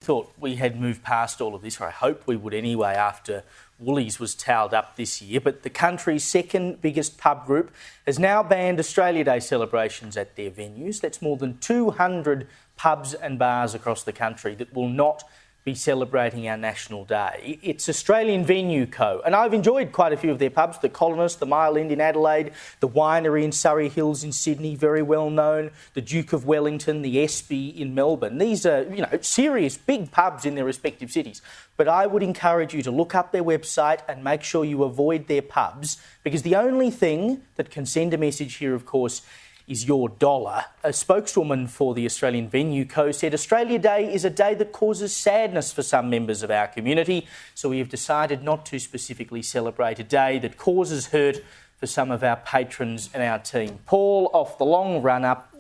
Thought we had moved past all of this, or I hope we would anyway, after Woolies was towed up this year. But the country's second biggest pub group has now banned Australia Day celebrations at their venues. That's more than 200 pubs and bars across the country that will not be celebrating our National Day. It's Australian Venue Co. And I've enjoyed quite a few of their pubs, the Colonist, the Mile End in Adelaide, the Winery in Surrey Hills in Sydney, very well known, the Duke of Wellington, the Espy in Melbourne. These are, serious big pubs in their respective cities. But I would encourage you to look up their website and make sure you avoid their pubs, because the only thing that can send a message here, of course, is your dollar. A spokeswoman for the Australian Venue Co said Australia Day is a day that causes sadness for some members of our community, so we have decided not to specifically celebrate a day that causes hurt for some of our patrons and our team. Paul, off the long run-up,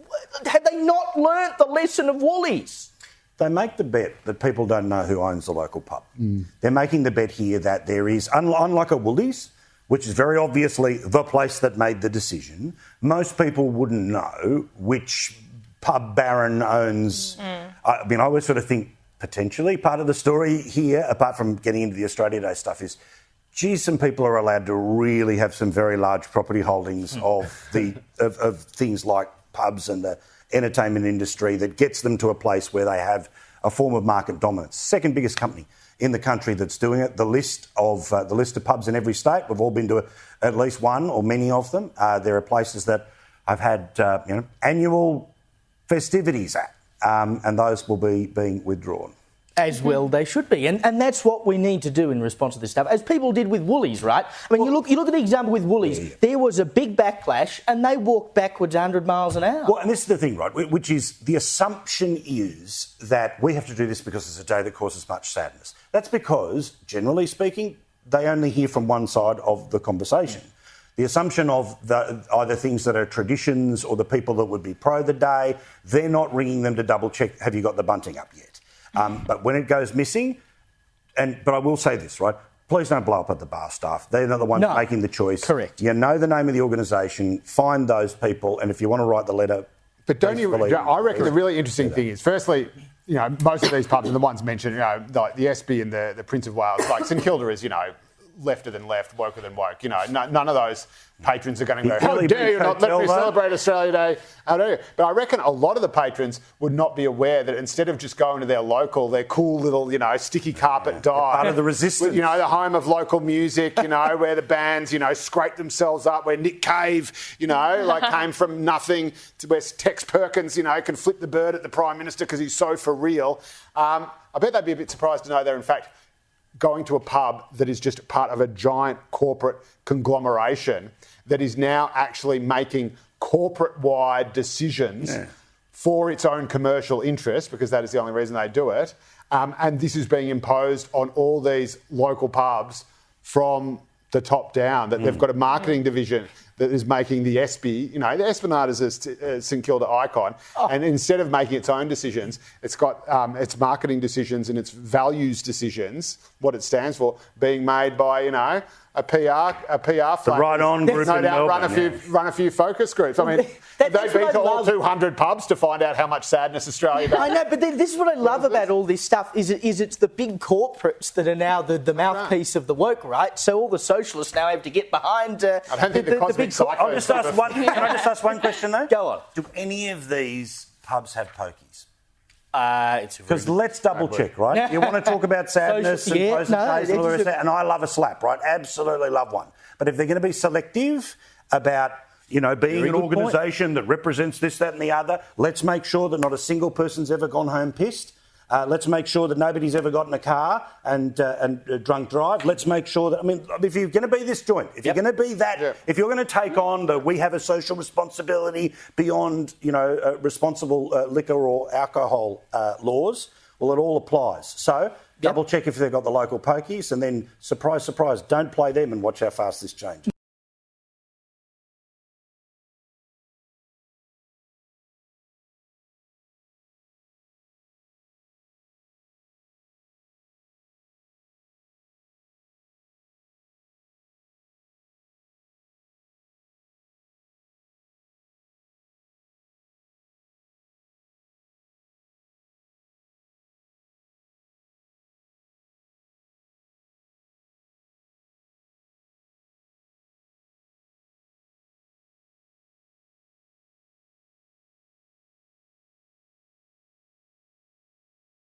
had they not learnt the lesson of Woolies? They make the bet that people don't know who owns the local pub. They're making the bet here that there is, unlike a Woolies, which is very obviously the place that made the decision, most people wouldn't know which pub baron owns. I always sort of think potentially part of the story here, apart from getting into the Australia Day stuff, is, geez, some people are allowed to really have some very large property holdings of things like pubs and the entertainment industry that gets them to a place where they have a form of market dominance. Second biggest company in the country that's doing it. The list of pubs in every state, we've all been to at least one or many of them. There are places that I've had annual festivities at, and those will be being withdrawn. As well they should be. And that's what we need to do in response to this stuff, as people did with Woolies, right? I mean, you look at the example with Woolies, there was a big backlash and they walked backwards 100 miles an hour. Well, and this is the thing, right, which is the assumption is that we have to do this because it's a day that causes much sadness. That's because, generally speaking, they only hear from one side of the conversation. The assumption of either things that are traditions or the people that would be pro the day, they're not ringing them to double-check, have you got the bunting up yet? But when it goes missing, but I will say this, right? Please don't blow up at the bar staff. They're not the ones making the choice. Correct. You know the name of the organisation, find those people, and if you want to write the letter... But I reckon the really interesting thing is, firstly, most of these pubs and the ones mentioned, like the Espy and the Prince of Wales, like St Kilda is, lefter than left, woker than woke. None of those patrons are going to go, how dare you not let me celebrate Australia Day? But I reckon a lot of the patrons would not be aware that instead of just going to their local, their cool little, sticky carpet dive. Part of the resistance. The home of local music, where the bands, scrape themselves up, where Nick Cave, came from nothing, to where Tex Perkins, can flip the bird at the Prime Minister because he's so for real. I bet they'd be a bit surprised to know they're, in fact, going to a pub that is just part of a giant corporate conglomeration that is now actually making corporate-wide decisions for its own commercial interest, because that is the only reason they do it. And this is being imposed on all these local pubs from the top down, that they've got a marketing division that is making the Espy, the Esplanade is a St Kilda icon, and instead of making its own decisions, it's got its marketing decisions and its values decisions, what it stands for, being made by, a PR flag. The Right On group no in doubt Melbourne, run a few focus groups. I mean, they've been to all 200 pubs to find out how much sadness Australia does. I know, but this is what I love about all this stuff, is it's the big corporates that are now the mouthpiece of the woke, right? So all the socialists now have to get behind I don't think the big Can I just ask one question, though? Go on. Do any of these pubs have pokies? Because let's double check, right? You want to talk about sadness and presentation, all the rest of that, and I love a slap, right? Absolutely love one. But if they're going to be selective about, being an organisation that represents this, that, and the other, let's make sure that not a single person's ever gone home pissed. Let's make sure that nobody's ever got in a car and drunk drive. Let's make sure that, if you're going to be this joint, if you're going to be that, if you're going to take on we have a social responsibility beyond, responsible liquor or alcohol laws, well, it all applies. So double check if they've got the local pokies, and then, surprise, surprise, don't play them and watch how fast this changes.